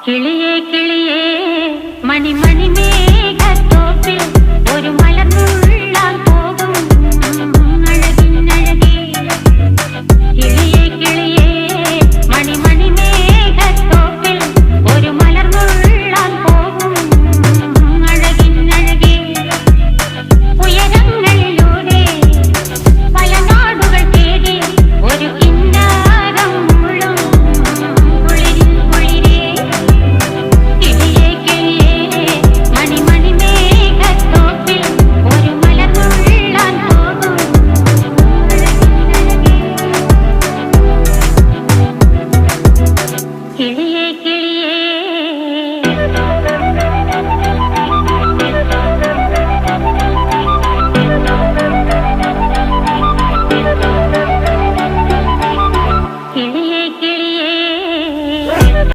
കിളിയേ കിളിയേ മണിമണി മേഘത്തോപ്പിൽ ഒരു മലർന്നുള്ളാൻ പോകും അഴകിനഴകേ. കിളിയേ കിളിയേ മണിമണി മേഘത്തോപ്പിൽ ഒരു മലർന്നുള്ളാൻ പോകും അഴകിനഴകേ. ഉയരങ്ങളിലൂടെ പല നാടുകൾ തേടി ഒരു കിന്നാരം മുഴും കുളിരിൽ കുളിരേ. കിളിയേ കിളിയേ മണിമണി മേഘത്തോപ്പിൽ ഒരു മലർന്നുള്ളാൻ പോകും അഴകിനഴകേ. കിളിയേ